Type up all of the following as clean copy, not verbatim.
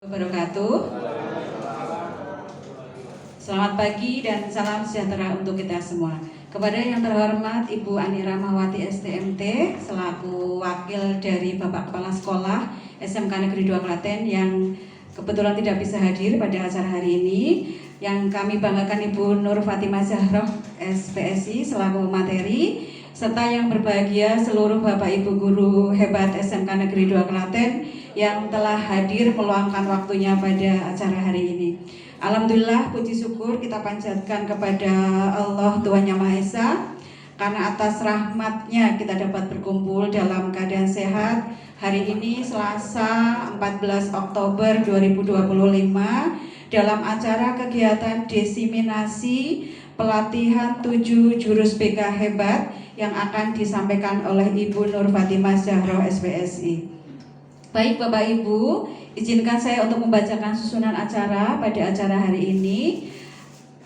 Wabarakatuh. Selamat pagi dan salam sejahtera untuk kita semua. Kepada yang terhormat Ibu Ani Rahmawati STMT selaku wakil dari Bapak Kepala Sekolah SMK Negeri 2 Klaten yang kebetulan tidak bisa hadir pada acara hari ini, yang kami banggakan Ibu Nur Fatimah Zahroh SPSI selaku materi, serta yang berbahagia seluruh Bapak Ibu guru hebat SMK Negeri 2 Klaten yang telah hadir meluangkan waktunya pada acara hari ini. Alhamdulillah, puji syukur kita panjatkan kepada Allah Tuhan Yang Maha Esa, karena atas rahmatnya kita dapat berkumpul dalam keadaan sehat hari ini Selasa 14 Oktober 2025 dalam acara kegiatan desiminasi pelatihan 7 jurus BK hebat yang akan disampaikan oleh Ibu Nur Fatimah Zahroh SPSI. Baik Bapak Ibu, izinkan saya untuk membacakan susunan acara pada acara hari ini.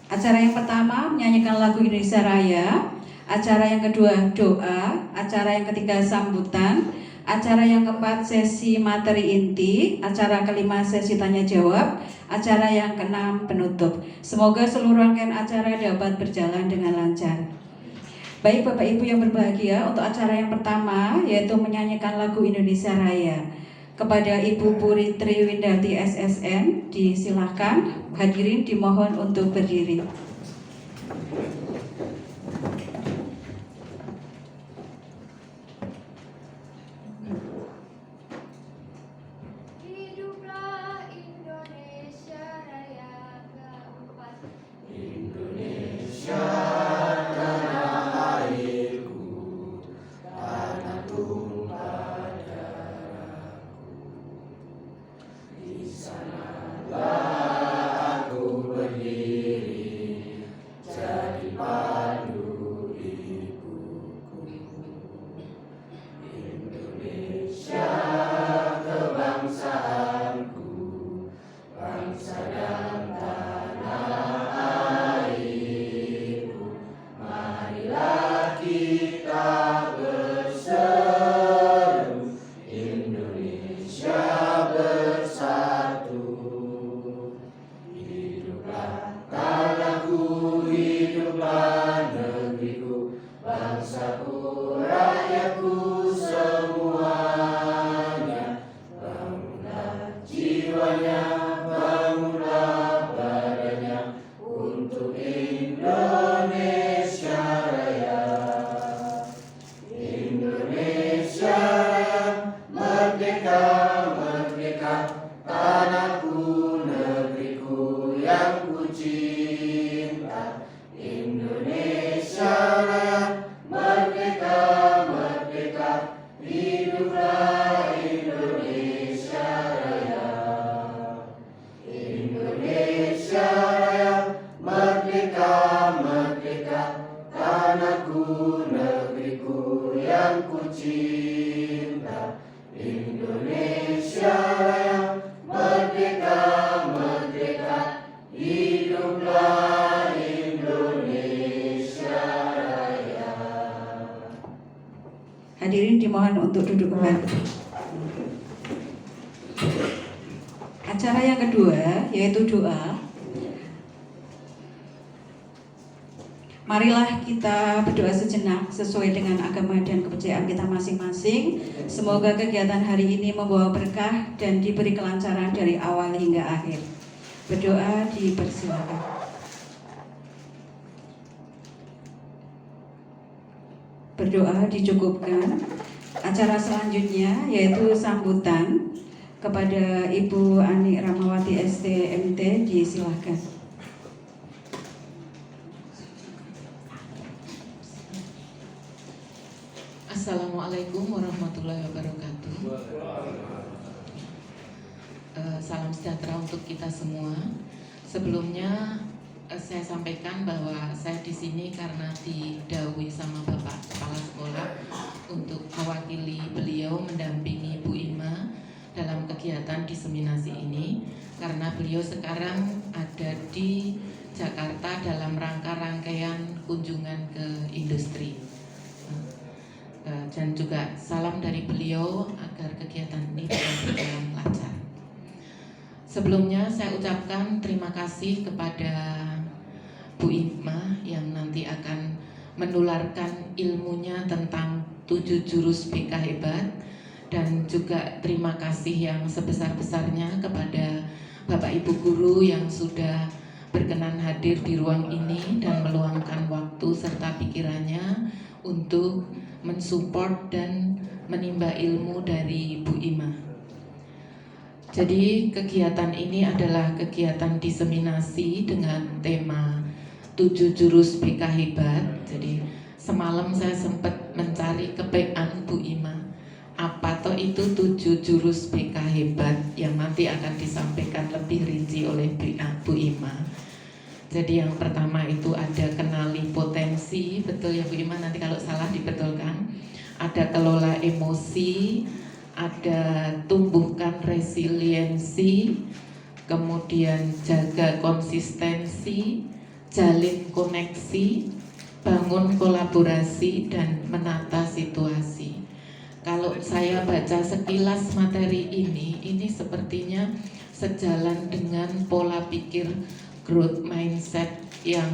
Acara yang pertama menyanyikan lagu Indonesia Raya, acara yang kedua doa, acara yang ketiga sambutan, acara yang keempat sesi materi inti, acara kelima sesi tanya jawab, acara yang keenam penutup. Semoga seluruh rangkaian acara dapat berjalan dengan lancar. Baik Bapak Ibu yang berbahagia, untuk acara yang pertama yaitu menyanyikan lagu Indonesia Raya. Kepada Ibu Puri Triwindarti SSN, disilahkan. Hadirin dimohon untuk berdiri. Hiduplah Indonesia Raya keempat. Indonesia tanah airku, tanah tumpah darahku. Di sanalah aku berdiri, jadi pandu ibuku. Indonesia kebangsaanku, bangsa dan tanah airku. Marilah kita berseru, Indonesia bersatu. Hiduplah tanahku, hiduplah negeriku, bangsaku, rakyatku semuanya. Bangunlah jiwanya, bangunlah badannya untuk Indonesia Raya. Indonesia Raya, merdeka, merdeka, tanahku, negeriku yang ku cinta. Indonesia Raya, merdeka, merdeka, hiduplah Indonesia Raya. Indonesia Raya, merdeka, merdeka, tanahku, negeriku yang ku cinta. Indonesia Raya, merdeka, merdeka, hiduplah Indonesia Raya. Hadirin dimohon untuk duduk kembali. Acara yang kedua yaitu doa. Marilah kita berdoa sejenak sesuai dengan agama dan kepercayaan kita masing-masing. Semoga kegiatan hari ini membawa berkah dan diberi kelancaran dari awal hingga akhir. Berdoa dipersilakan. Berdoa dicukupkan. Acara selanjutnya yaitu sambutan. Kepada Ibu Ani Rahmawati STMT, disilahkan. Assalamualaikum warahmatullahi wabarakatuh. Salam sejahtera untuk kita semua. Sebelumnya saya sampaikan bahwa saya di sini karena didhawuhi sama Bapak Kepala Sekolah untuk mewakili beliau mendampingi Bu Ima dalam kegiatan diseminasi ini, karena beliau sekarang ada di Jakarta dalam rangka rangkaian kunjungan ke industri. Dan juga salam dari beliau agar kegiatan ini dapat berjalan lancar. Sebelumnya saya ucapkan terima kasih kepada Bu Ima yang nanti akan menularkan ilmunya tentang 7 jurus BK hebat, dan juga terima kasih yang sebesar-besarnya kepada Bapak Ibu guru yang sudah berkenan hadir di ruang ini dan meluangkan waktu serta pikirannya untuk mensupport dan menimba ilmu dari Bu Ima. Jadi kegiatan ini adalah kegiatan diseminasi dengan tema 7 jurus BK hebat. Jadi semalam saya sempat mencari kepean Bu Ima, apa toh itu 7 jurus BK hebat yang nanti akan disampaikan lebih rinci oleh Bu Ima. Jadi yang pertama itu ada kenali potensi, betul ya Bu Ima, nanti kalau salah dibetulkan. Ada kelola emosi, ada tumbuhkan resiliensi, kemudian jaga konsistensi, jalin koneksi, bangun kolaborasi, dan menata situasi. Kalau saya baca sekilas materi ini sepertinya sejalan dengan pola pikir growth mindset yang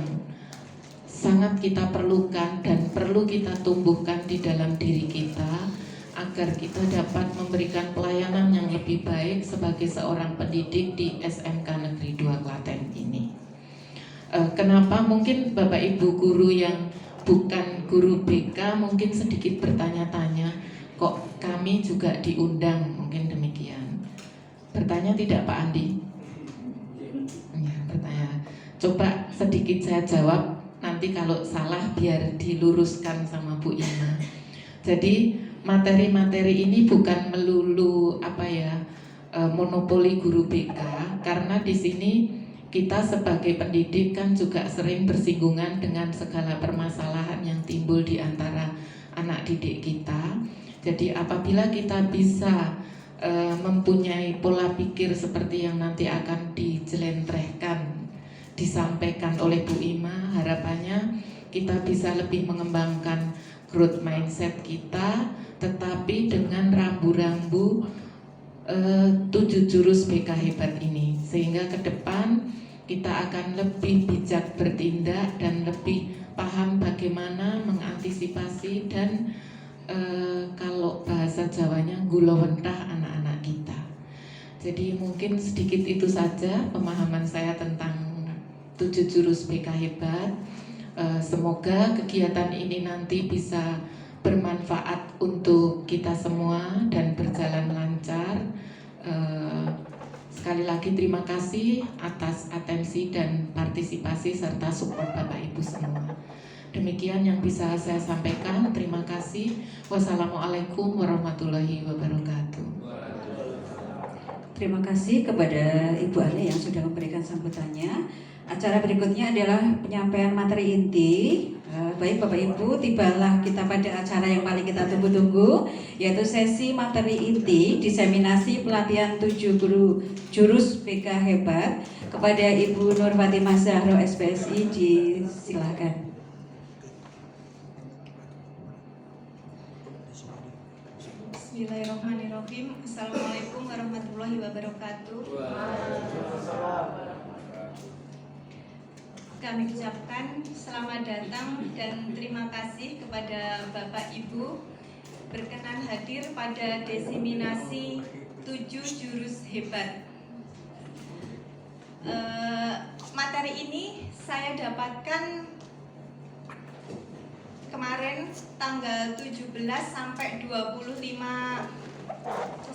sangat kita perlukan dan perlu kita tumbuhkan di dalam diri kita agar kita dapat memberikan pelayanan yang lebih baik sebagai seorang pendidik di SMK Negeri 2 Klaten ini. Kenapa mungkin Bapak Ibu guru yang bukan guru BK mungkin sedikit bertanya-tanya, kok kami juga diundang, mungkin demikian. Bertanya tidak Pak Andi? Ya, bertanya. Coba sedikit saya jawab, nanti kalau salah biar diluruskan sama Bu Ima. Jadi materi-materi ini bukan melulu monopoli guru BK, karena di sini kita sebagai pendidik kan juga sering bersinggungan dengan segala permasalahan yang timbul di antara anak didik kita. Jadi apabila kita bisa mempunyai pola pikir seperti yang nanti akan dijelentrehkan, disampaikan oleh Bu Ima, harapannya kita bisa lebih mengembangkan growth mindset kita, tetapi dengan rambu-rambu 7 jurus BK hebat ini, sehingga ke depan kita akan lebih bijak bertindak dan lebih paham bagaimana mengantisipasi dan kalau bahasa Jawanya gulawentah anak-anak kita. Jadi mungkin sedikit itu saja pemahaman saya tentang 7 jurus BK hebat. Semoga kegiatan ini nanti bisa bermanfaat untuk kita semua dan berjalan lancar. Sekali lagi terima kasih atas atensi dan partisipasi serta support Bapak Ibu semua. Demikian yang bisa saya sampaikan. Terima kasih. Wassalamualaikum warahmatullahi wabarakatuh. Terima kasih kepada Ibu Ani yang sudah memberikan sambutannya. Acara berikutnya adalah penyampaian materi inti. Baik Bapak Ibu, tibalah kita pada acara yang paling kita tunggu-tunggu, yaitu sesi materi inti diseminasi pelatihan 7 guru jurus BK hebat. Kepada Ibu Nur Fatimah Zahro SPSI, disilakan. Bismillahirrahmanirrahim. Assalamualaikum warahmatullahi wabarakatuh. Kami ucapkan selamat datang dan terima kasih kepada Bapak Ibu berkenan hadir pada diseminasi 7 jurus hebat. Materi ini saya dapatkan kemarin tanggal 17 sampai 25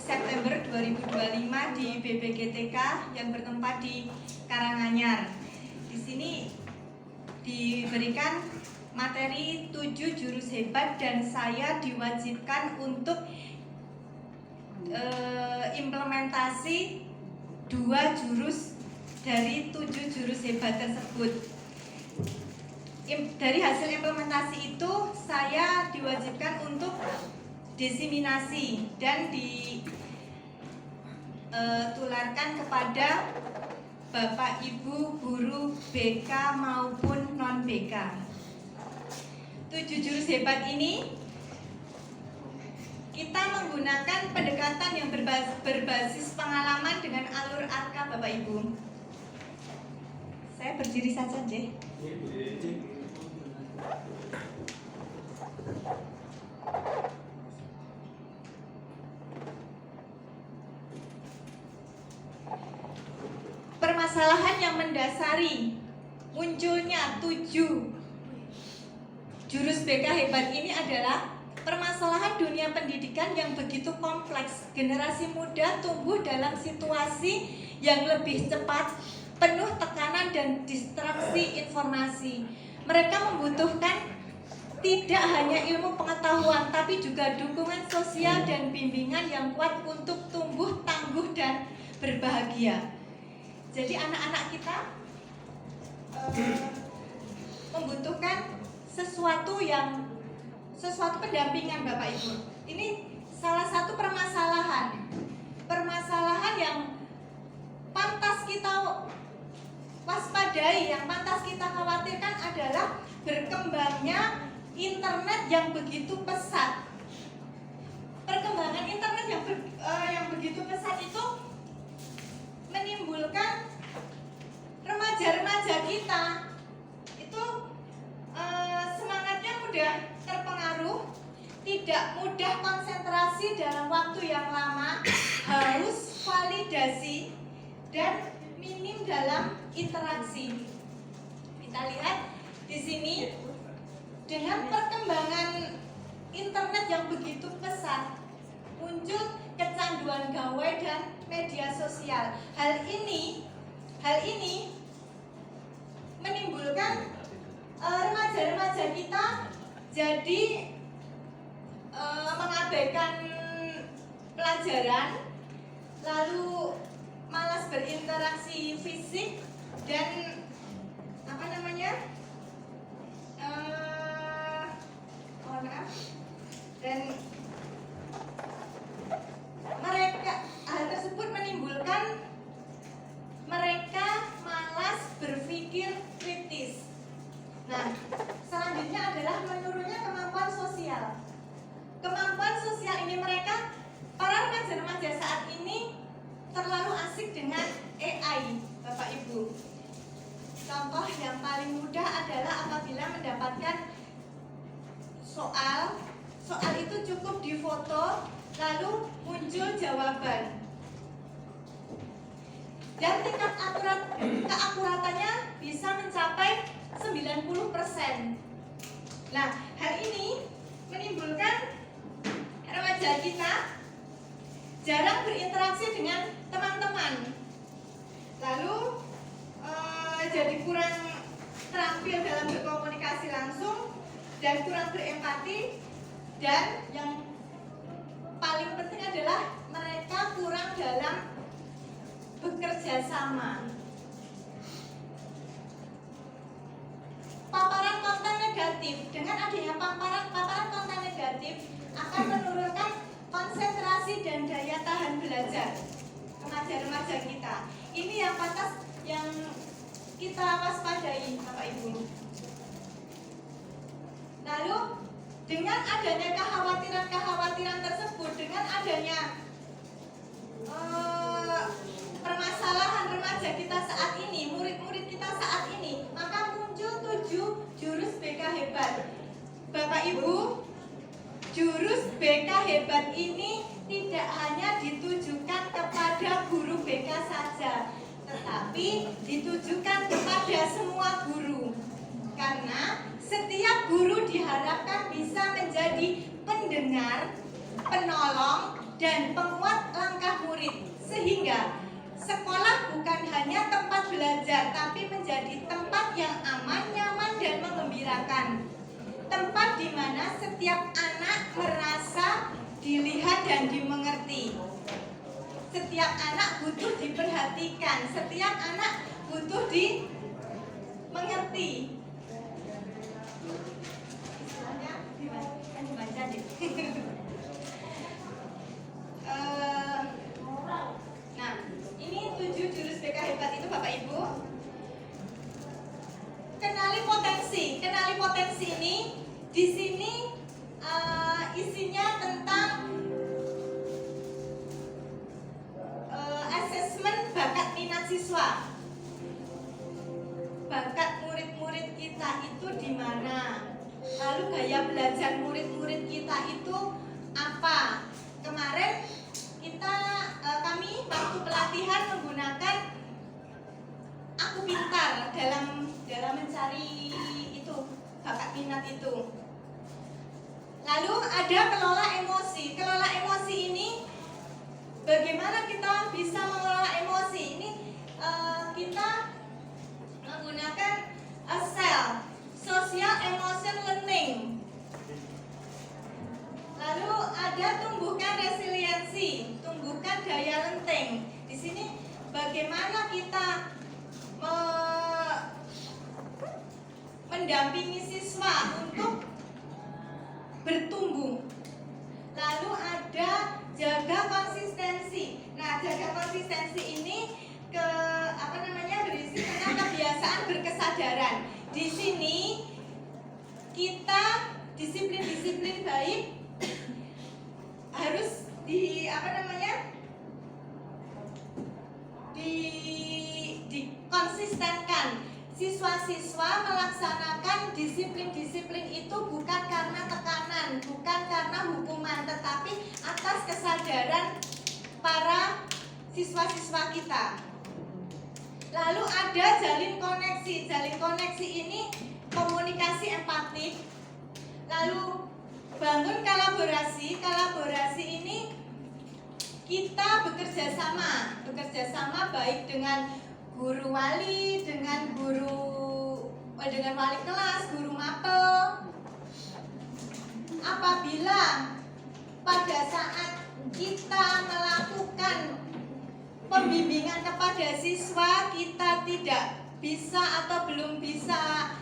September 2025 di BPGTK yang bertempat di Karanganyar. Di sini diberikan materi 7 jurus hebat dan saya diwajibkan untuk implementasi 2 jurus dari 7 jurus hebat tersebut. Dari hasil implementasi itu saya diwajibkan untuk diseminasi dan ditularkan kepada Bapak Ibu guru BK maupun non BK. 7 jurus hebat ini kita menggunakan pendekatan yang berbasis pengalaman dengan alur arka Bapak Ibu. Saya berdiri saja, Jeh. Permasalahan yang mendasari munculnya 7 jurus BK hebat ini adalah permasalahan dunia pendidikan yang begitu kompleks. Generasi muda tumbuh dalam situasi yang lebih cepat, penuh tekanan dan distraksi informasi. Mereka membutuhkan tidak hanya ilmu pengetahuan, tapi juga dukungan sosial dan bimbingan yang kuat untuk tumbuh tangguh dan berbahagia. Jadi anak-anak kita membutuhkan sesuatu pendampingan Bapak Ibu. Ini salah satu permasalahan yang pantas kita waspadai, yang pantas kita khawatirkan adalah berkembangnya internet yang begitu pesat. Perkembangan internet yang begitu pesat itu menimbulkan remaja-remaja kita itu semangatnya mudah terpengaruh, tidak mudah konsentrasi dalam waktu yang lama, haus validasi dan minim dalam interaksi. Kita lihat di sini dengan perkembangan internet yang begitu pesat, muncul kecanduan gawai dan media sosial. Hal ini menimbulkan remaja-remaja kita jadi mengabaikan pelajaran, lalu malas berinteraksi fisik dan hal tersebut menimbulkan mereka malas berpikir kritis. Nah, selanjutnya adalah menurunnya kemampuan sosial. Kemampuan sosial ini para remaja-remaja saat ini terlalu asik dengan AI, Bapak Ibu. Contoh yang paling mudah adalah apabila mendapatkan soal itu cukup difoto, lalu muncul jawaban. Dan tingkat keakuratannya bisa mencapai 90%. Nah, hal ini menimbulkan remaja kita jarang berinteraksi dengan teman-teman, lalu jadi kurang terampil dalam berkomunikasi langsung dan kurang berempati, dan yang paling penting adalah mereka kurang dalam bekerja sama. Paparan konten negatif, dengan adanya paparan konten negatif akan menurunkan konsentrasi dan daya tahan belajar remaja-remaja kita. Ini yang pantas yang kita waspadai, Bapak Ibu. Lalu dengan adanya kekhawatiran tersebut, dengan adanya permasalahan remaja kita saat ini, murid-murid kita saat ini, maka muncul 7 jurus BK hebat. Bapak Ibu, jurus BK hebat ini tidak hanya ditujukan kepada guru BK saja, tetapi ditujukan kepada semua guru. Karena setiap guru diharapkan bisa menjadi pendengar, penolong, dan penguat langkah murid, sehingga sekolah bukan hanya tempat belajar, tapi menjadi tempat yang aman, nyaman, dan menggembirakan. Tempat di mana setiap anak merasa dilihat dan dimengerti. Setiap anak butuh diperhatikan, setiap anak butuh dimengerti. Nah, ini 7 jurus BK hebat itu, Bapak Ibu. Kenali potensi ini di sini isinya tentang siswa, bakat murid-murid kita itu di mana? Lalu gaya belajar murid-murid kita itu apa? Kemarin kami waktu pelatihan menggunakan Aku Pintar dalam mencari itu bakat minat itu. Lalu ada kelola emosi. Kelola emosi ini bagaimana kita bisa mengelola emosi? Ini kita menggunakan SEL, Social Emotion Learning. Lalu ada tumbuhkan resiliensi, tumbuhkan daya lenting. Di sini bagaimana kita mendampingi siswa untuk bertumbuh. Lalu ada jaga konsistensi. Nah, jaga konsistensi ini berisi tentang kebiasaan berkesadaran. Di sini kita disiplin baik harus dikonsistenkan. Siswa-siswa melaksanakan disiplin-disiplin itu bukan karena tekanan, bukan karena hukuman, tetapi atas kesadaran para siswa-siswa kita. Lalu ada jalin koneksi. Jalin koneksi ini komunikasi empatik. Lalu bangun kolaborasi. Kolaborasi ini kita bekerja sama baik dengan guru wali, dengan wali kelas, guru mapel. Apabila pada saat kita melakukan pembimbingan kepada siswa kita tidak bisa atau belum bisa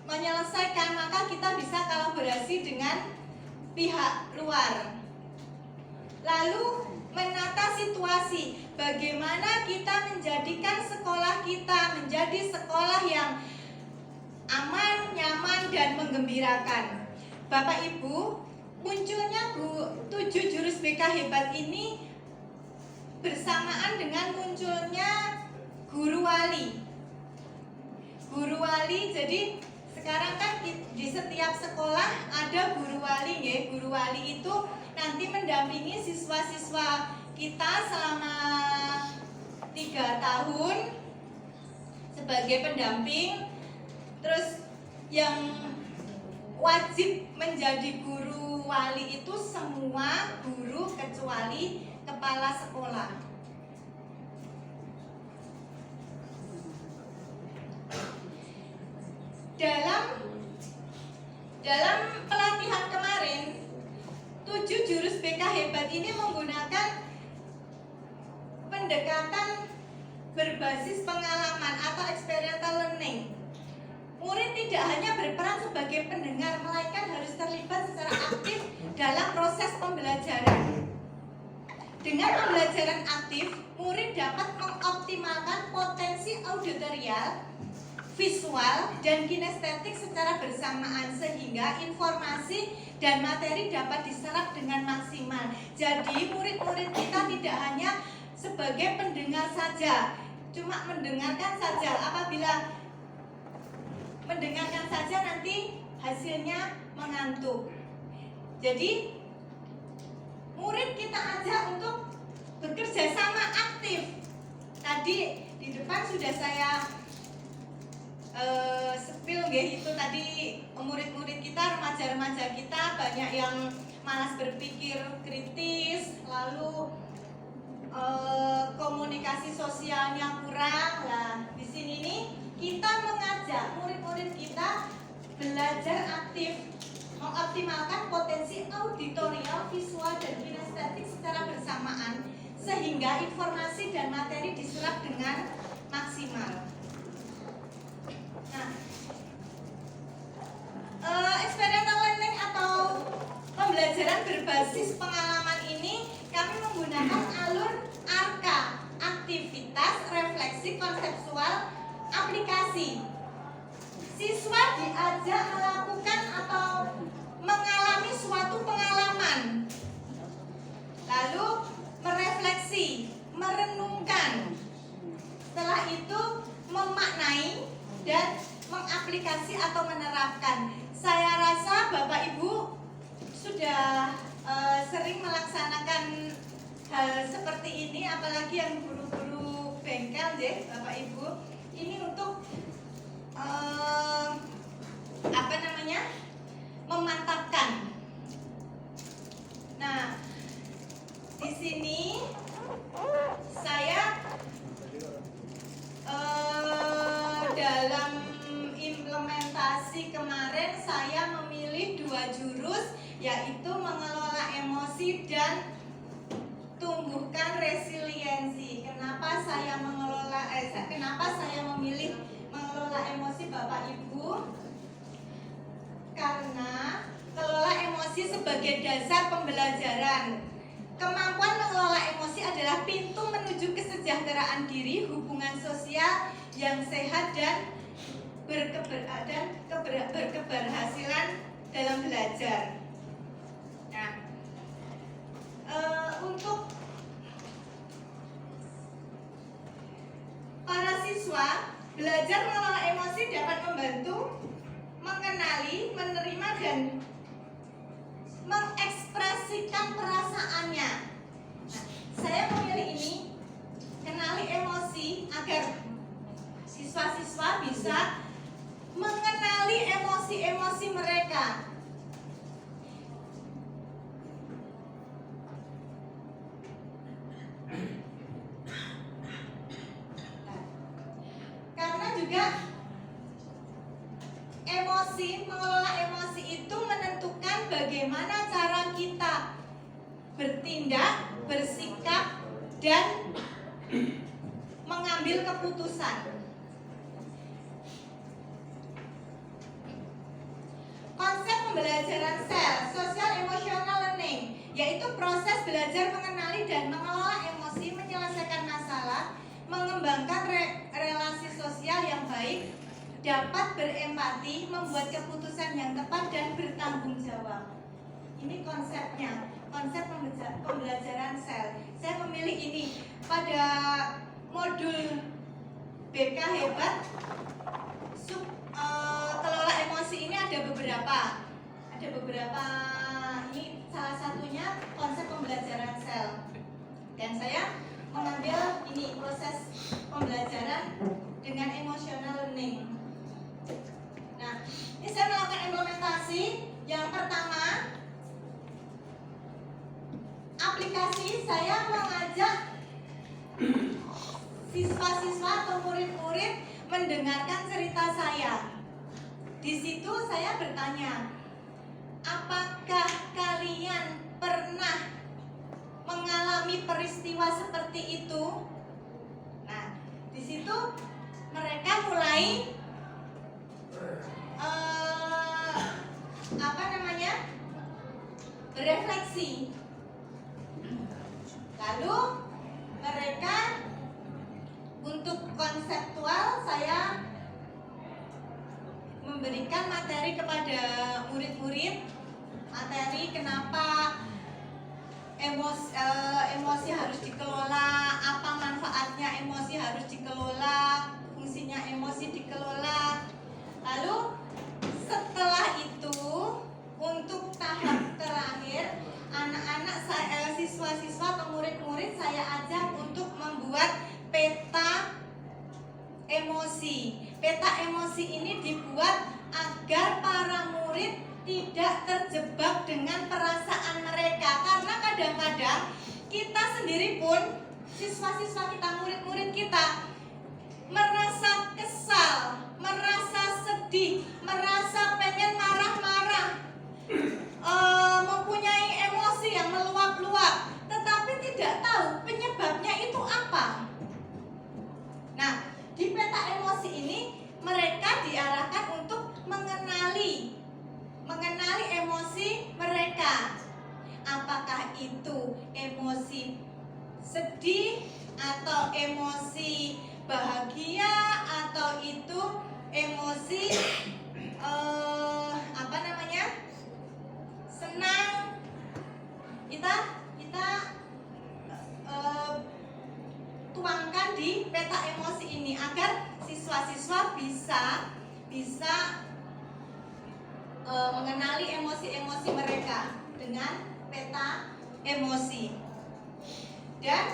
menyelesaikan, maka kita bisa kolaborasi dengan pihak luar. Lalu menata situasi, bagaimana kita menjadikan sekolah kita menjadi sekolah yang aman, nyaman, dan menggembirakan. Bapak Ibu, munculnya 7 jurus BK hebat ini bersamaan dengan munculnya guru wali. Guru wali, jadi sekarang kan di setiap sekolah ada guru wali, ya. Guru wali itu nanti mendampingi siswa-siswa kita selama 3 tahun sebagai pendamping. Terus yang wajib menjadi guru wali itu semua guru kecuali kepala sekolah. Dalam pelatihan kemarin, 7 jurus BK hebat ini menggunakan pendekatan berbasis pengalaman atau experiential learning. Murid tidak hanya berperan sebagai pendengar, melainkan harus terlibat secara aktif dalam proses pembelajaran. Dengan pembelajaran aktif, murid dapat mengoptimalkan potensi auditorial, visual, dan kinestetik secara bersamaan sehingga informasi dan materi dapat diserap dengan maksimal. Jadi murid-murid kita tidak hanya sebagai pendengar saja, cuma mendengarkan saja. Apabila mendengarkan saja nanti hasilnya mengantuk. Jadi murid kita ajak untuk bekerja sama aktif. Tadi di depan sudah saya spill itu tadi murid-murid kita, remaja-remaja kita banyak yang malas berpikir kritis, lalu komunikasi sosialnya kurang. Nah, di sini nih kita mengajak murid-murid kita belajar aktif, mengoptimalkan potensi auditorial, visual, dan kinestetik secara bersamaan sehingga informasi dan materi diserap dengan maksimal. Nah, experiential learning atau pembelajaran berbasis pengalaman ini kami menggunakan alur ARKA, aktivitas, refleksi, konseptual, aplikasi. Siswa diajak melakukan atau mengalami suatu pengalaman, lalu merefleksi, merenung itu memaknai dan mengaplikasi atau menerapkan. Saya rasa Bapak Ibu sudah sering melaksanakan hal seperti ini, apalagi yang guru-guru bengkel deh Bapak Ibu. Ini untuk memantapkan. Nah, di sini saya dalam implementasi kemarin saya memilih 2 jurus, yaitu mengelola emosi dan tumbuhkan resiliensi. Kenapa saya memilih mengelola emosi Bapak Ibu? Karena kelola emosi sebagai dasar pembelajaran. Kemampuan mengelola emosi adalah pintu menuju kesejahteraan diri, hubungan sosial yang sehat dan berkeberhasilan dalam belajar. Nah, untuk para siswa, belajar mengelola emosi dapat membantu mengenali, menerima, dan mengekspresikan perasaannya. Nah, saya memilih ini, kenali emosi, agar siswa-siswa bisa mengenali emosi-emosi mereka. Karena juga mengelola emosi itu menentukan bagaimana cara kita bertindak, bersikap, dan mengambil keputusan. Konsep pembelajaran SEL, Social Emotional Learning, yaitu proses belajar mengenali dan mengelola emosi, menyelesaikan masalah, mengembangkan relasi sosial yang baik, dapat berempati, membuat keputusan yang tepat, dan bertanggung jawab. Ini konsepnya, konsep pembelajaran SEL. Saya memilih ini pada modul BK Hebat. Kelola emosi ini ada beberapa. Ini salah satunya konsep pembelajaran SEL. Dan saya mengambil ini proses pembelajaran dengan emotional learning. Nah, ini saya melakukan implementasi. Yang pertama, aplikasi. Saya mengajak siswa-siswa atau murid-murid mendengarkan cerita saya. Di situ saya bertanya, apakah kalian pernah mengalami peristiwa seperti itu? Nah, di situ mereka mulai berefleksi. Lalu mereka untuk konseptual, saya memberikan materi kepada murid-murid, materi kenapa emosi harus dikelola, apa manfaatnya emosi harus dikelola, fungsinya emosi dikelola. Lalu setelah itu, untuk tahap terakhir, anak-anak siswa-siswa atau murid-murid saya ajak untuk membuat peta emosi. Peta emosi ini dibuat agar para murid tidak terjebak dengan perasaan mereka, karena kadang-kadang kita sendiri pun, siswa-siswa kita, murid-murid kita, merasa kesal, merasa sedih, merasa pengen marah-marah, mempunyai emosi yang meluap-luap, tetapi tidak tahu penyebabnya itu apa. Nah, di peta emosi ini mereka diarahkan untuk mengenali emosi mereka. Apakah itu emosi sedih, atau emosi bahagia, atau itu emosi senang. Kita tuangkan di peta emosi ini agar siswa-siswa bisa mengenali emosi-emosi mereka dengan peta emosi. Dan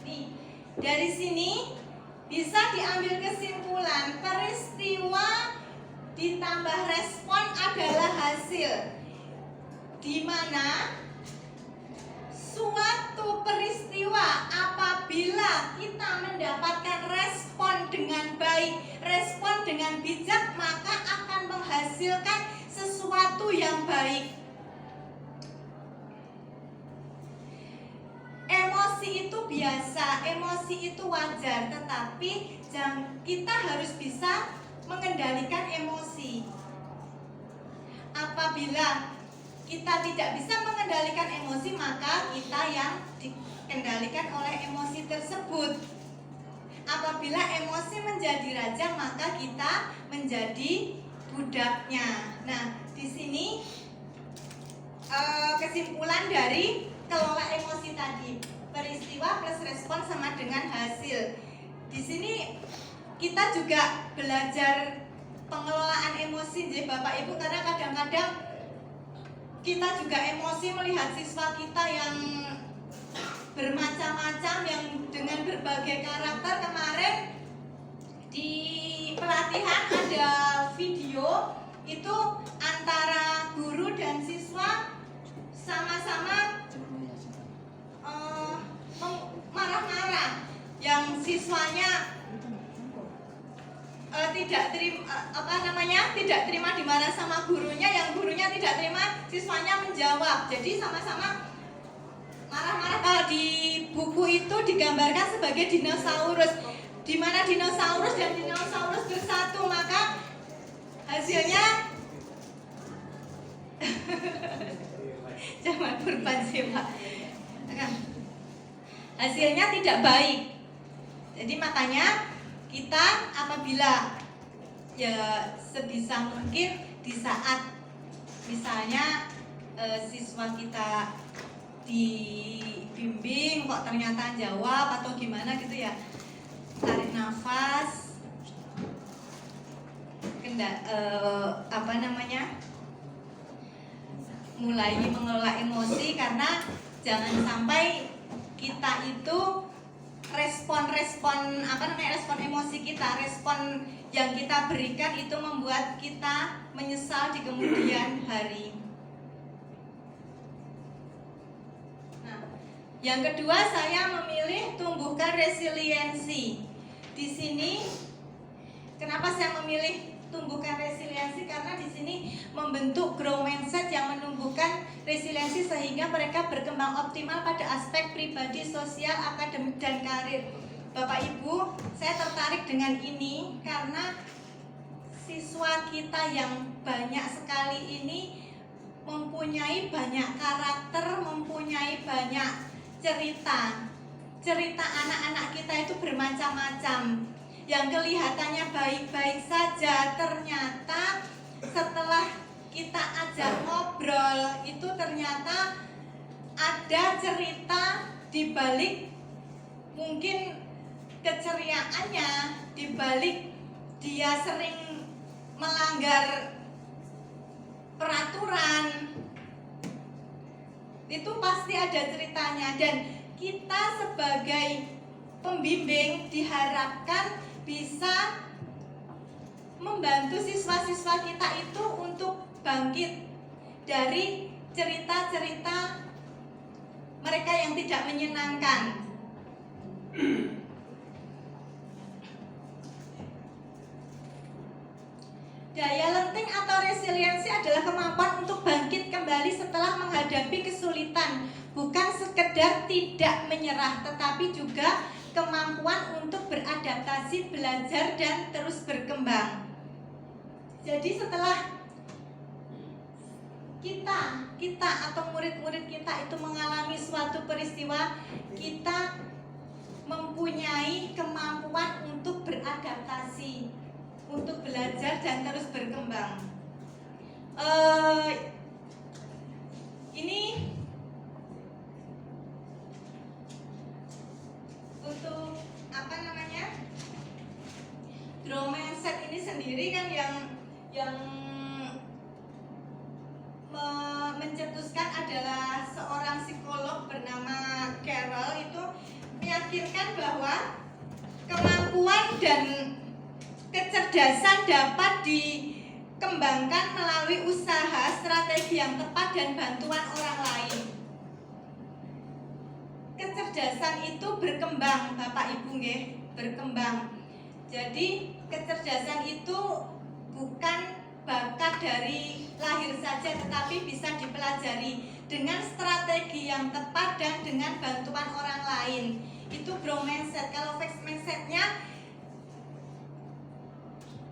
nih, dari sini bisa diambil kesimpulan peristiwa ditambah respon adalah hasil, di mana suatu peristiwa apabila kita mendapatkan respon dengan baik, respon dengan bijak, maka akan menghasilkan sesuatu yang baik. Emosi itu biasa, emosi itu wajar, tetapi kita harus bisa mengendalikan emosi. Apabila kita tidak bisa mengendalikan emosi, maka kita yang dikendalikan oleh emosi tersebut. Apabila emosi menjadi raja, maka kita menjadi budaknya. Nah, di sini kesimpulan dari kelola emosi tadi, peristiwa plus respon sama dengan hasil. Di sini kita juga belajar pengelolaan emosi, Bapak Ibu, karena kadang-kadang kita juga emosi melihat siswa kita yang bermacam-macam, yang dengan berbagai karakter. Kemarin di pelatihan ada video itu antara guru dan siswa sama-sama marah-marah. Yang siswanya tidak terima dimarah sama gurunya, yang gurunya tidak terima, siswanya menjawab. Jadi sama-sama marah-marah. Kalau di buku itu digambarkan sebagai dinosaurus, di mana dinosaurus dan dinosaurus bersatu, maka hasilnya zaman purba sih, Pak. Hasilnya tidak baik. Jadi makanya kita apabila ya sebisa mungkin di saat misalnya siswa kita dibimbing kok ternyata jawab atau gimana gitu ya, tarik nafas, mulai mengelola emosi, karena jangan sampai kita itu respon emosi kita, respon yang kita berikan itu membuat kita menyesal di kemudian hari. Nah, yang kedua, saya memilih tumbuhkan resiliensi. Di sini kenapa saya memilih tumbuhkan resiliensi? Karena di sini membentuk grow mindset yang menumbuhkan resiliensi sehingga mereka berkembang optimal pada aspek pribadi, sosial, akademik, dan karir. Bapak Ibu, saya tertarik dengan ini karena siswa kita yang banyak sekali ini mempunyai banyak karakter, mempunyai banyak cerita. Cerita anak-anak kita itu bermacam-macam. Yang kelihatannya baik-baik saja, ternyata setelah kita ajak ngobrol itu ternyata ada cerita di balik mungkin keceriaannya, di balik dia sering melanggar peraturan. Itu pasti ada ceritanya, dan kita sebagai pembimbing diharapkan bisa membantu siswa-siswa kita itu untuk bangkit dari cerita-cerita mereka yang tidak menyenangkan. Daya lenting atau resiliensi adalah kemampuan untuk bangkit kembali setelah menghadapi kesulitan. Bukan sekedar tidak menyerah, tetapi juga kemampuan untuk beradaptasi, belajar, dan terus berkembang. Jadi setelah kita atau murid-murid kita itu mengalami suatu peristiwa, kita mempunyai kemampuan untuk beradaptasi, untuk belajar dan terus berkembang. Ini untuk apa namanya, growth mindset ini sendiri kan yang mencetuskan adalah seorang psikolog bernama Carol. Itu meyakinkan bahwa kemampuan dan kecerdasan dapat dikembangkan melalui usaha, strategi yang tepat, dan bantuan orang lain. Kecerdasan itu berkembang, Bapak Ibu nggih, berkembang. Jadi kecerdasan itu bukan bakat dari lahir saja, tetapi bisa dipelajari dengan strategi yang tepat dan dengan bantuan orang lain. Itu growth mindset. Kalau fixed mindsetnya,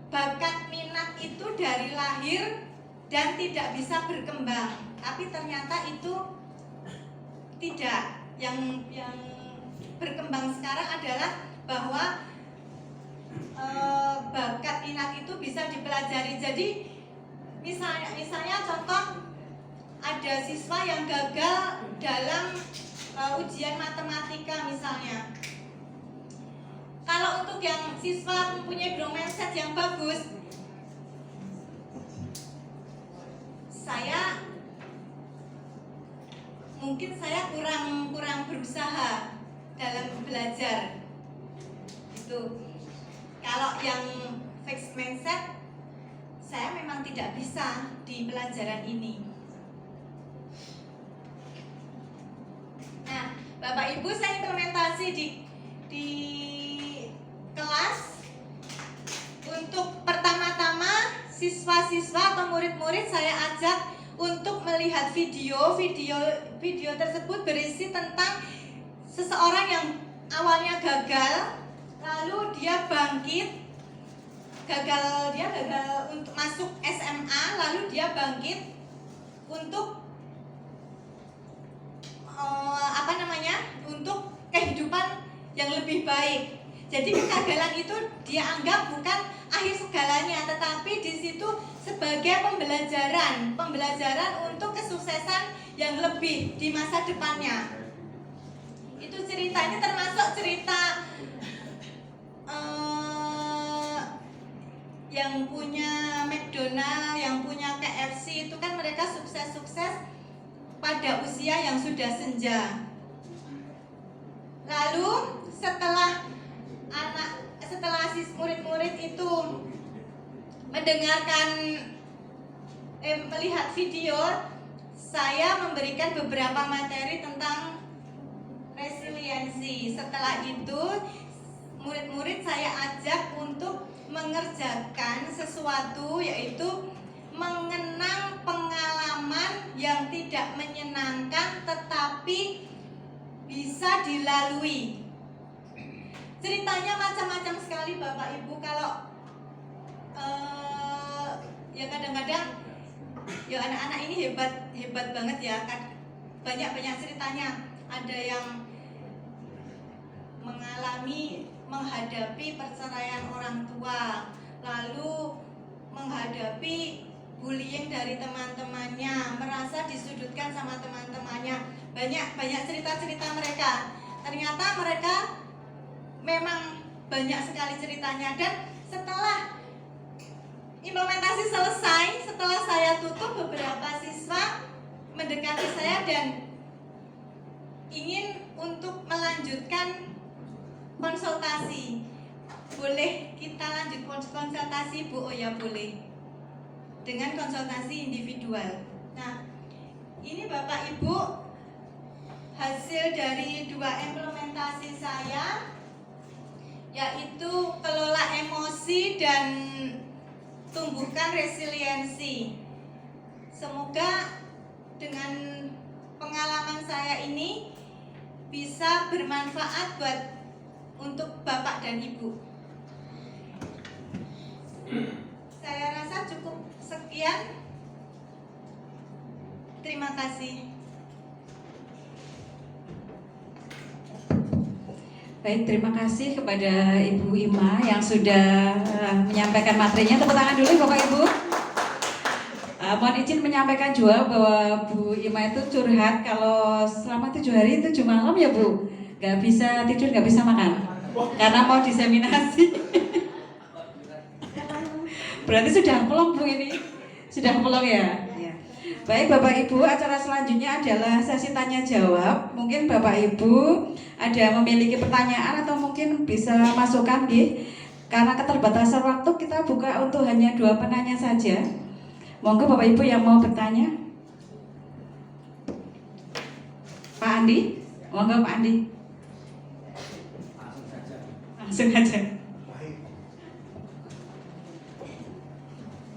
bakat minat itu dari lahir dan tidak bisa berkembang, tapi ternyata itu tidak. Yang berkembang sekarang adalah bahwa bakat minat itu bisa dipelajari. Jadi misalnya contoh, ada siswa yang gagal dalam ujian matematika misalnya. Kalau untuk yang siswa mempunyai growth mindset yang bagus, mungkin saya kurang berusaha dalam belajar. Itu kalau yang fixed mindset, saya memang tidak bisa di pelajaran ini. Nah, Bapak Ibu, saya implementasi di kelas. Untuk pertama-tama siswa-siswa atau murid-murid saya ajak untuk melihat video tersebut berisi tentang seseorang yang awalnya gagal, lalu dia bangkit. Dia gagal untuk masuk SMA, lalu dia bangkit untuk untuk kehidupan yang lebih baik. Jadi kegagalan itu dia anggap bukan akhir segalanya, tetapi di situ sebagai pembelajaran untuk kesuksesan yang lebih di masa depannya. Itu ceritanya termasuk cerita yang punya McDonald, yang punya KFC, itu kan mereka sukses pada usia yang sudah senja. Lalu setelah murid-murid itu melihat video, saya memberikan beberapa materi tentang resiliensi. Setelah itu murid-murid saya ajak untuk mengerjakan sesuatu, yaitu mengenang pengalaman yang tidak menyenangkan tetapi bisa dilalui. Ceritanya macam-macam sekali Bapak Ibu. Kalau ya kadang-kadang ya anak-anak ini hebat banget ya, kan banyak ceritanya. Ada yang menghadapi perceraian orang tua, lalu menghadapi bullying dari teman-temannya, merasa disudutkan sama teman-temannya. Banyak cerita-cerita mereka. Ternyata mereka memang banyak sekali ceritanya. Dan setelah implementasi selesai, setelah saya tutup, beberapa siswa mendekati saya dan ingin untuk melanjutkan konsultasi. Boleh kita lanjut konsultasi, Bu? Oh ya, boleh. Dengan konsultasi individual. Nah, ini Bapak Ibu hasil dari 2 implementasi saya, yaitu kelola emosi dan tumbuhkan resiliensi. Semoga dengan pengalaman saya ini bisa bermanfaat untuk Bapak dan Ibu. Saya rasa cukup sekian. Terima kasih. Baik, terima kasih kepada Ibu Ima yang sudah menyampaikan materinya. Tepuk tangan dulu Bapak Ibu. Mohon izin menyampaikan juga bahwa Bu Ima itu curhat kalau selama 7 hari 7 malam ya Bu. nggak bisa tidur, nggak bisa makan, karena mau diseminasi. Berarti sudah pelong Bu ini, sudah pelong ya. Ya. Baik Bapak Ibu, acara selanjutnya adalah sesi tanya jawab. Mungkin Bapak Ibu ada memiliki pertanyaan atau mungkin bisa masukkan karena keterbatasan waktu kita buka untuk hanya 2 penanya saja. Monggo Bapak Ibu yang mau bertanya. Pak Andi, monggo Pak Andi. Langsung aja.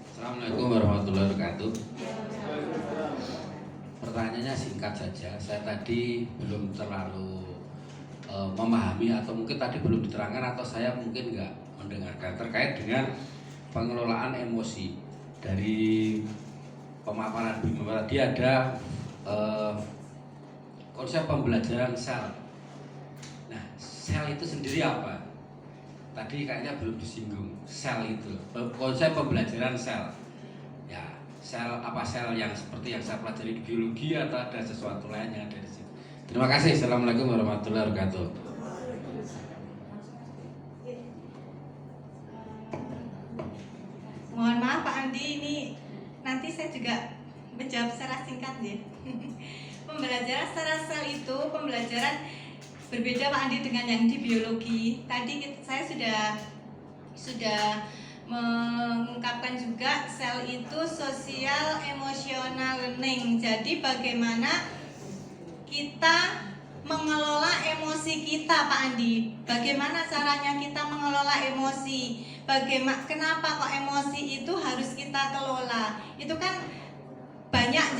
Assalamualaikum warahmatullahi wabarakatuh. Pertanyaannya singkat saja. Saya tadi belum terlalu memahami atau mungkin tadi belum diterangkan atau saya mungkin nggak mendengarkan terkait dengan pengelolaan emosi dari pemaparan Bima. Tadi ada konsep pembelajaran sel. Nah, sel itu sendiri apa? Tadi kayaknya belum disinggung. Sel itu konsep pembelajaran sel. Ya, sel apa sel yang seperti yang saya pelajari di biologi atau ada sesuatu lain yang ada di situ. Terima kasih. Assalamualaikum warahmatullahi wabarakatuh. Mohon maaf Pak Andi, ini nanti saya juga menjawab secara singkat ya. Pembelajaran secara sel itu pembelajaran berbeda Pak Andi dengan yang di biologi. Tadi saya sudah mengungkapkan juga sel itu social emotional learning. Jadi bagaimana kita mengelola emosi kita Pak Andi. Bagaimana caranya kita mengelola emosi? Kenapa kok emosi itu harus kita kelola? Itu kan banyak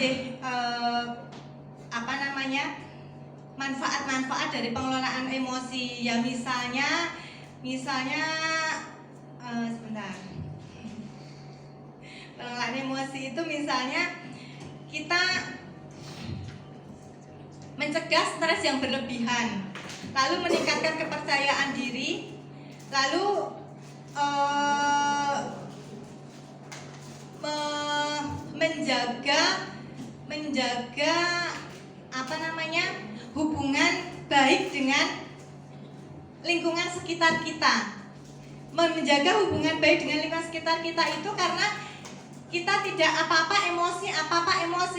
manfaat-manfaat dari pengelolaan emosi. Ya misalnya sebentar. Pengelolaan emosi itu misalnya kita mencegah stres yang berlebihan, lalu meningkatkan kepercayaan diri, lalu menjaga hubungan baik dengan lingkungan sekitar kita. Menjaga hubungan baik dengan lingkungan sekitar kita itu karena kita tidak apa-apa emosi.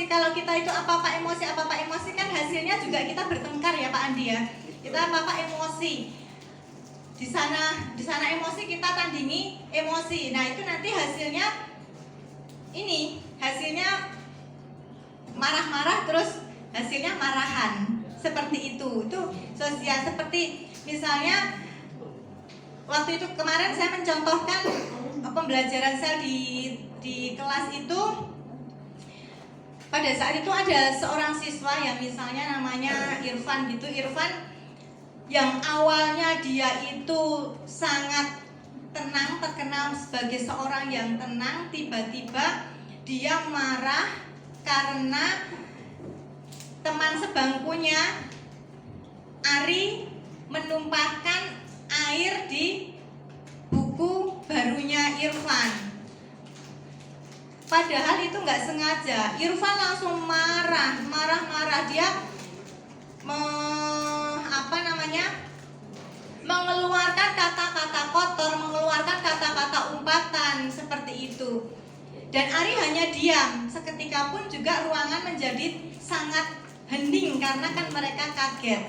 Kalau kita itu apa-apa emosi kan hasilnya juga kita bertengkar ya Pak Andi ya. Kita apa-apa emosi. Di sana emosi kita tandingi emosi. Nah, itu nanti hasilnya marah-marah terus hasilnya marahan. Seperti itu sosial. Seperti misalnya waktu itu kemarin saya mencontohkan pembelajaran sel di kelas itu. Pada saat itu ada seorang siswa yang misalnya namanya Irfan gitu. Irfan yang awalnya dia itu sangat tenang, terkenal sebagai seorang yang tenang, tiba-tiba dia marah karena teman sebangkunya Ari menumpahkan air di buku barunya Irfan. Padahal itu nggak sengaja. Irfan langsung marah. Dia mengeluarkan kata-kata kotor, mengeluarkan kata-kata umpatan seperti itu. Dan Ari hanya diam. Seketika pun juga ruangan menjadi sangat hening karena kan mereka kaget.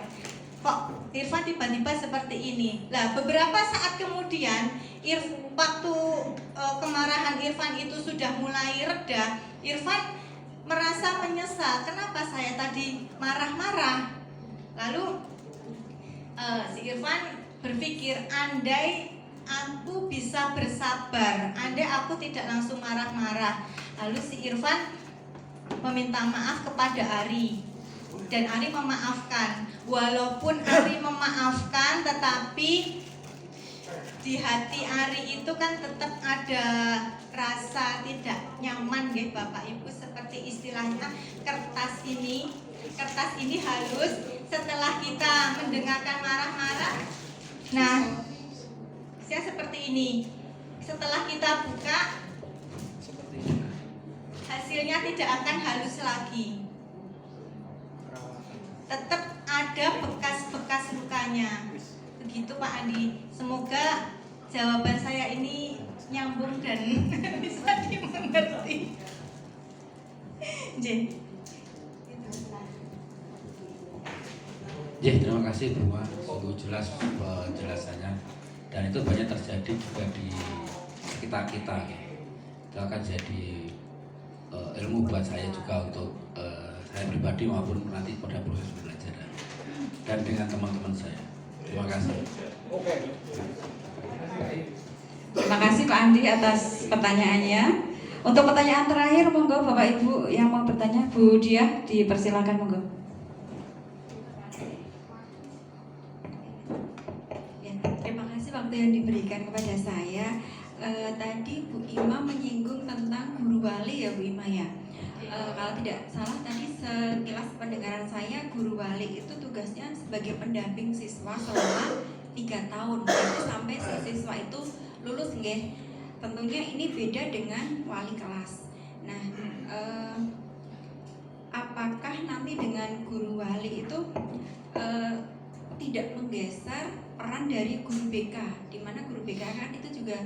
Kok Irfan tiba-tiba seperti ini? Nah, beberapa saat kemudian waktu kemarahan Irfan itu sudah mulai reda, Irfan merasa menyesal. Kenapa saya tadi marah-marah? Lalu si Irfan berpikir, andai aku bisa bersabar, andai aku tidak langsung marah-marah. Lalu si Irfan meminta maaf kepada Ari. Dan Ari memaafkan. Walaupun Ari memaafkan, tetapi di hati Ari itu kan tetap ada rasa tidak nyaman ya Bapak Ibu. Seperti istilahnya kertas ini halus. Setelah kita mendengarkan marah-marah, nah saya seperti ini. Setelah kita buka, hasilnya tidak akan halus lagi. Tetap ada bekas-bekas luka Begitu Pak Andi. Semoga jawaban saya ini nyambung dan bisa dimengerti. J. Terima kasih Bu Ma, sungguh jelas penjelasannya, dan itu banyak terjadi juga di sekitar kita. Itu akan jadi ilmu buat saya juga untuk saya pribadi maupun nanti pada proses pembelajaran dan dengan teman-teman saya. Terima kasih. Terima kasih Pak Andi atas pertanyaannya. Untuk pertanyaan terakhir, monggo Bapak Ibu yang mau bertanya, Bu Diah dipersilakan monggo. Ya, terima kasih waktu yang diberikan kepada saya. Tadi Bu Ima menyinggung tentang guru wali ya Bu Ima ya. Kalau tidak salah tadi sekilas pendengaran saya, guru wali itu tugasnya sebagai pendamping siswa selama 3 tahun, jadi sampai si siswa itu lulus nggih. Tentunya ini beda dengan wali kelas. Nah, apakah nanti dengan guru wali itu tidak menggeser peran dari guru BK, di mana guru BK kan itu juga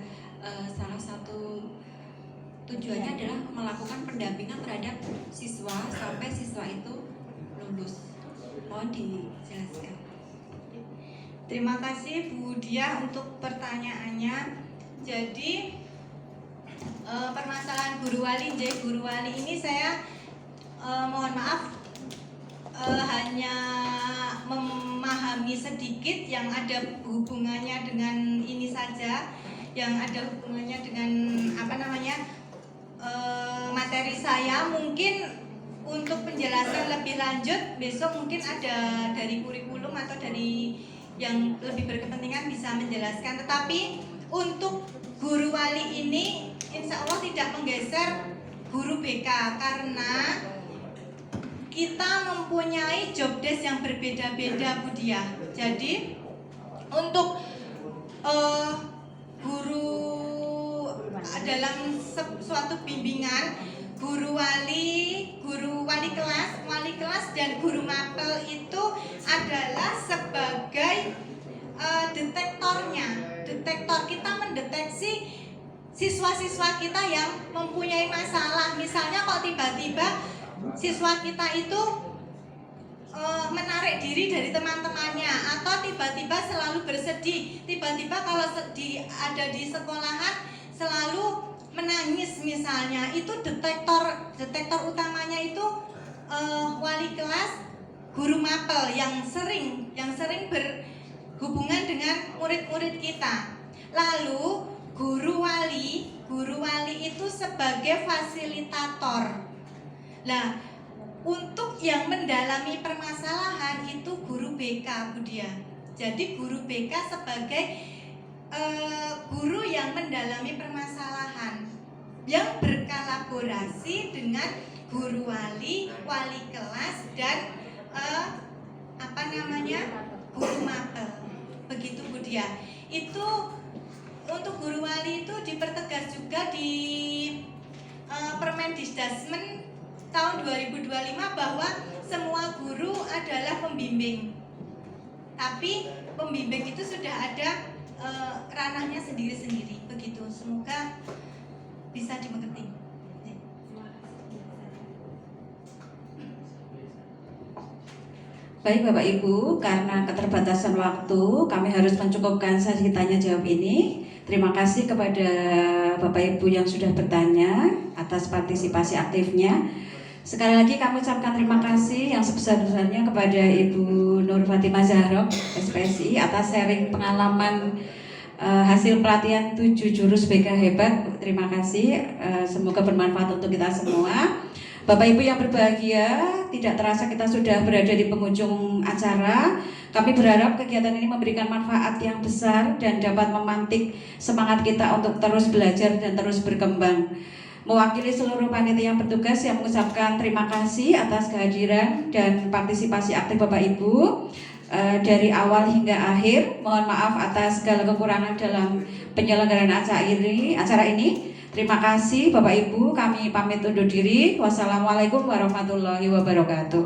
salah satu tujuannya adalah melakukan pendampingan terhadap siswa sampai siswa itu lulus. Mohon dijelaskan. Terima kasih Bu Diah untuk pertanyaannya. Jadi permasalahan guru wali, guru wali ini saya mohon maaf hanya memahami sedikit yang ada hubungannya dengan ini saja, yang ada hubungannya dengan materi saya. Mungkin untuk penjelasan lebih lanjut besok mungkin ada dari kurikulum atau dari yang lebih berkepentingan bisa menjelaskan. Tetapi untuk guru wali ini insya Allah tidak menggeser guru BK karena kita mempunyai job desk yang berbeda-beda Bu Diah. Jadi untuk guru dalam suatu bimbingan, guru wali kelas dan guru mapel itu adalah sebagai detektornya. Detektor kita mendeteksi siswa-siswa kita yang mempunyai masalah. Misalnya kok tiba-tiba siswa kita itu menarik diri dari teman-temannya, atau tiba-tiba selalu bersedih, tiba-tiba kalau ada di sekolahan selalu menangis misalnya, itu detektor utamanya itu wali kelas, guru mapel yang sering berhubungan dengan murid-murid kita. Lalu guru wali itu sebagai fasilitator. Nah, untuk yang mendalami permasalahan itu guru BK Bu Diah. Jadi guru BK sebagai guru yang mendalami permasalahan, yang berkolaborasi dengan guru wali kelas dan guru mapel. Begitu Bu Diah. Itu untuk guru wali itu dipertegas juga di Permendisdasmen tahun 2025 bahwa semua guru adalah pembimbing. Tapi pembimbing itu sudah ada ranahnya sendiri-sendiri. Begitu. Semoga bisa dimengerti. Baik Bapak Ibu, karena keterbatasan waktu, kami harus mencukupkan sesi tanya jawab ini. Terima kasih kepada Bapak Ibu yang sudah bertanya atas partisipasi aktifnya. Sekali lagi kami ucapkan terima kasih yang sebesar-besarnya kepada Ibu Nur Fatimah Zahra, SPSI, atas sharing pengalaman hasil pelatihan 7 jurus BK hebat. Terima kasih, semoga bermanfaat untuk kita semua. Bapak Ibu yang berbahagia, tidak terasa kita sudah berada di penghujung acara. Kami berharap kegiatan ini memberikan manfaat yang besar dan dapat memantik semangat kita untuk terus belajar dan terus berkembang. Mewakili seluruh panitia yang bertugas yang mengucapkan terima kasih atas kehadiran dan partisipasi aktif Bapak Ibu dari awal hingga akhir. Mohon maaf atas segala kekurangan dalam penyelenggaraan acara ini. Terima kasih Bapak Ibu, kami pamit undur diri. Wassalamualaikum warahmatullahi wabarakatuh.